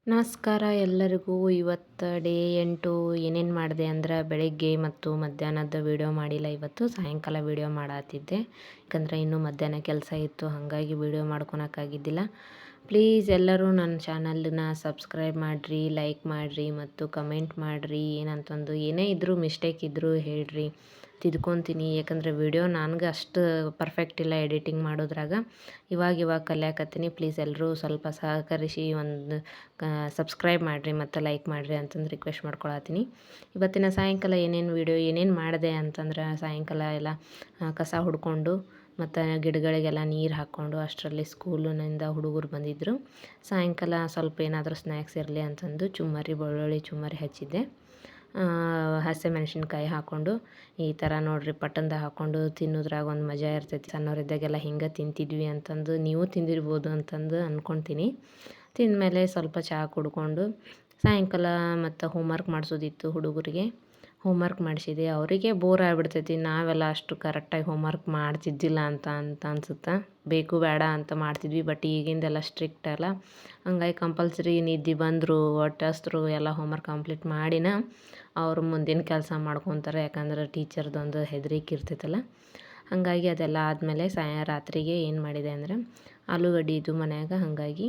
ನಮಸ್ಕಾರ ಎಲ್ಲರಿಗೂ. ಇವತ್ತು ಡೇ 8 ಏನೇನು ಮಾಡಿದೆ ಅಂದ್ರೆ ಬೆಳಗ್ಗೆ ಮತ್ತು ಮಧ್ಯಾಹ್ನದ ವೀಡಿಯೋ ಮಾಡಿಲ್ಲ. ಇವತ್ತು ಸಾಯಂಕಾಲ ವೀಡಿಯೋ ಮಾಡತ್ತಿದ್ದೆ, ಯಾಕಂದರೆ ಇನ್ನೂ ಮಧ್ಯಾಹ್ನ ಕೆಲಸ ಇತ್ತು, ಹಾಗಾಗಿ ವೀಡಿಯೋ ಮಾಡ್ಕೊಳಕ್ಕಾಗಿದ್ದಿಲ್ಲ. ಪ್ಲೀಸ್ ಎಲ್ಲರೂ ನನ್ನ ಚಾನಲ್ನ ಸಬ್ಸ್ಕ್ರೈಬ್ ಮಾಡಿರಿ, ಲೈಕ್ ಮಾಡಿರಿ ಮತ್ತು ಕಮೆಂಟ್ ಮಾಡಿರಿ. ಏನಂತಂದು ಏನೇ ಇದ್ದರೂ ಮಿಸ್ಟೇಕ್ ಇದ್ದರೂ ಹೇಳ್ರಿ, ತಿದ್ಕೊತೀನಿ. ಯಾಕಂದರೆ ವೀಡಿಯೋ ನನಗೆ ಅಷ್ಟು ಪರ್ಫೆಕ್ಟ್ ಇಲ್ಲ ಎಡಿಟಿಂಗ್ ಮಾಡೋದ್ರಾಗ. ಇವಾಗ ಕಲಿಯಾಕತ್ತೀನಿ. ಪ್ಲೀಸ್ ಎಲ್ಲರೂ ಸ್ವಲ್ಪ ಸಹಕರಿಸಿ ಒಂದು ಸಬ್ಸ್ಕ್ರೈಬ್ ಮಾಡಿರಿ ಮತ್ತು ಲೈಕ್ ಮಾಡಿರಿ ಅಂತಂದು ರಿಕ್ವೆಸ್ಟ್ ಮಾಡ್ಕೊಳತ್ತೀನಿ. ಇವತ್ತಿನ ಸಾಯಂಕಾಲ ಏನೇನು ಮಾಡಿದೆ ಅಂತಂದ್ರೆ, ಸಾಯಂಕಾಲ ಎಲ್ಲ ಕಸ ಹುಡ್ಕೊಂಡು ಮತ್ತು ಗಿಡಗಳಿಗೆಲ್ಲ ನೀರು ಹಾಕ್ಕೊಂಡು, ಅಷ್ಟರಲ್ಲಿ ಸ್ಕೂಲಿನಿಂದ ಹುಡುಗರು ಬಂದಿದ್ದರು. ಸಾಯಂಕಾಲ ಸ್ವಲ್ಪ ಏನಾದರೂ ಸ್ನ್ಯಾಕ್ಸ್ ಇರಲಿ ಅಂತಂದು ಬೆಳ್ಳುಳ್ಳಿ ಚುಮ್ಮರಿ ಹಚ್ಚಿದ್ದೆ. ಹಸಿಮೆಣ್ಸಿನ್ಕಾಯಿ ಹಾಕ್ಕೊಂಡು ಈ ಥರ ನೋಡಿರಿ ಪಟ್ಟಂದ ಹಾಕ್ಕೊಂಡು ತಿನ್ನೋದ್ರಾಗ ಒಂದು ಮಜಾ ಇರ್ತೈತಿ. ಸಣ್ಣವರಿದ್ದಾಗೆಲ್ಲ ಹಿಂಗೆ ತಿಂತಿದ್ವಿ ಅಂತಂದು ನೀವು ತಿಂದಿರ್ಬೋದು ಅಂತಂದು ಅಂದ್ಕೊತೀನಿ. ತಿಂದಮೇಲೆ ಸ್ವಲ್ಪ ಚಹಾ ಕುಡ್ಕೊಂಡು ಸಾಯಂಕಾಲ ಮತ್ತು ಹೋಮ್ವರ್ಕ್ ಮಾಡಿಸೋದಿತ್ತು ಹುಡುಗರಿಗೆ. ಹೋಮ್ವರ್ಕ್ ಮಾಡಿಸಿದೆ. ಅವರಿಗೆ ಬೋರ್ ಆಗಿಬಿಡ್ತೈತಿ, ನಾವೆಲ್ಲ ಅಷ್ಟು ಕರೆಕ್ಟಾಗಿ ಹೋಮ್ವರ್ಕ್ ಮಾಡ್ತಿದ್ದಿಲ್ಲ ಅಂತ ಅನ್ಸುತ್ತೆ. ಬೇಕು ಬೇಡ ಅಂತ ಮಾಡ್ತಿದ್ವಿ, ಬಟ್ ಈಗಿಂದೆಲ್ಲ ಸ್ಟ್ರಿಕ್ಟ್ ಅಲ್ಲ. ಹಂಗಾಗಿ ಕಂಪಲ್ಸರಿ ನಿದ್ದೆ ಬಂದರು ಒಟ್ಟಸ್ತರು ಎಲ್ಲ ಹೋಮ್ವರ್ಕ್ ಕಂಪ್ಲೀಟ್ ಮಾಡಿನ ಅವರು ಮುಂದಿನ ಕೆಲಸ ಮಾಡ್ಕೊತಾರೆ. ಯಾಕಂದ್ರೆ ಟೀಚರ್ದೊಂದು ಹೆದರಿಕೆ ಇರ್ತೈತಲ್ಲ. ಹಾಗಾಗಿ ಅದೆಲ್ಲ ಆದಮೇಲೆ ರಾತ್ರಿಗೆ ಏನು ಮಾಡಿದೆ ಅಂದರೆ ಆಲೂಗಡ್ಡೆ ಇದು ಮನ್ಯಾಗ, ಹಾಗಾಗಿ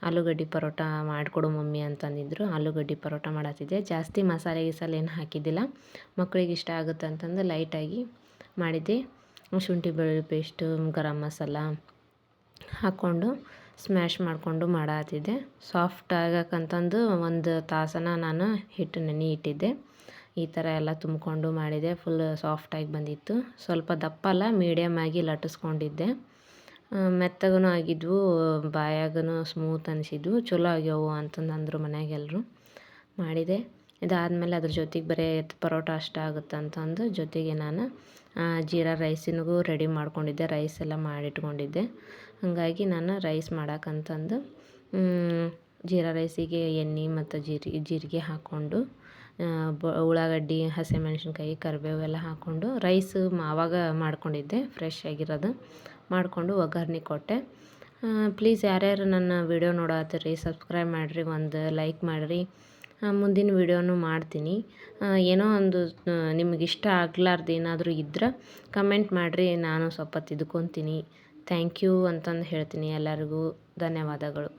ಆಲೂಗಡ್ಡೆ ಪರೋಟ ಮಾಡಿಕೊಡು ಮಮ್ಮಿ ಅಂತಂದಿದ್ರು. ಆಲೂಗಡ್ಡೆ ಪರೋಟ ಮಾಡತ್ತಿದ್ದೆ. ಜಾಸ್ತಿ ಮಸಾಲೆ ಏನು ಹಾಕಿದ್ದಿಲ್ಲ, ಮಕ್ಕಳಿಗೆ ಇಷ್ಟ ಆಗುತ್ತೆ ಅಂತಂದು ಲೈಟಾಗಿ ಮಾಡಿದ್ದೆ. ಶುಂಠಿ ಬೆಳ್ಳುಳ್ಳಿ ಪೇಸ್ಟು, ಗರಂ ಮಸಾಲ ಹಾಕ್ಕೊಂಡು ಸ್ಮ್ಯಾಶ್ ಮಾಡಿಕೊಂಡು ಮಾಡತ್ತಿದ್ದೆ. ಸಾಫ್ಟ್ ಆಗಕ್ಕಂತಂದು ಒಂದು ತಾಸನ ನಾನು ಹಿಟ್ಟು ನೆನೆ ಇಟ್ಟಿದ್ದೆ. ಈ ಥರ ಎಲ್ಲ ತುಂಬಿಕೊಂಡು ಮಾಡಿದೆ. ಫುಲ್ ಸಾಫ್ಟಾಗಿ ಬಂದಿತ್ತು. ಸ್ವಲ್ಪ ದಪ್ಪ ಅಲ್ಲ, ಮೀಡಿಯಮ್ ಆಗಿ ಲಟ್ಟಿಸ್ಕೊಂಡಿದ್ದೆ. ಮೆತ್ತಗೂ ಆಗಿದ್ವು, ಬಾಯಾಗೂ ಸ್ಮೂತ್ ಅನಿಸಿದ್ವು. ಚಲೋ ಆಗ್ಯಾವು ಅಂತಂದು ಅಂದರು ಮನ್ಯಾಗೆಲ್ಲರೂ. ಮಾಡಿದೆ. ಇದಾದಮೇಲೆ ಅದ್ರ ಜೊತೆಗೆ ಬರೀ ಪರೋಟ ಅಷ್ಟ ಆಗುತ್ತೆ ಅಂತಂದು ಜೊತೆಗೆ ನಾನು ಜೀರಾ ರೈಸಿನಿಗೂ ರೆಡಿ ಮಾಡ್ಕೊಂಡಿದ್ದೆ. ರೈಸ್ ಎಲ್ಲ ಮಾಡಿಟ್ಕೊಂಡಿದ್ದೆ. ಹಾಗಾಗಿ ನಾನು ರೈಸ್ ಮಾಡೋಕ್ಕಂತಂದು ಜೀರಾ ರೈಸಿಗೆ ಎಣ್ಣೆ ಮತ್ತು ಜೀರಿಗೆ ಹಾಕ್ಕೊಂಡು ಉಳ್ಳಾಗಡ್ಡಿ, ಹಸಿಮೆಣ್ಸಿನ್ಕಾಯಿ, ಕರಿಬೇವು ಎಲ್ಲ ಹಾಕ್ಕೊಂಡು ರೈಸ್ ಆವಾಗ ಮಾಡ್ಕೊಂಡಿದ್ದೆ, ಫ್ರೆಶ್ ಆಗಿರೋದು ಮಾಡಿಕೊಂಡು ಒಗ್ಗರಣೆ ಕೊಟ್ಟೆ. ಪ್ಲೀಸ್ ಯಾರ್ಯಾರು ನನ್ನ ವೀಡಿಯೋ ನೋಡತ್ತೀರಿ ಸಬ್ಸ್ಕ್ರೈಬ್ ಮಾಡಿರಿ, ಒಂದು ಲೈಕ್ ಮಾಡಿರಿ. ಮುಂದಿನ ವೀಡಿಯೋನು ಮಾಡ್ತೀನಿ. ಏನೋ ಒಂದು ನಿಮಗೆ ಇಷ್ಟ ಆಗ್ಲಾರ್ದು ಏನಾದರೂ ಇದ್ರೆ ಕಮೆಂಟ್ ಮಾಡಿರಿ, ನಾನು ಸ್ವಲ್ಪ ತಿದ್ಕೊತೀನಿ. ಥ್ಯಾಂಕ್ ಯು ಅಂತಂದು ಹೇಳ್ತೀನಿ. ಎಲ್ಲರಿಗೂ ಧನ್ಯವಾದಗಳು.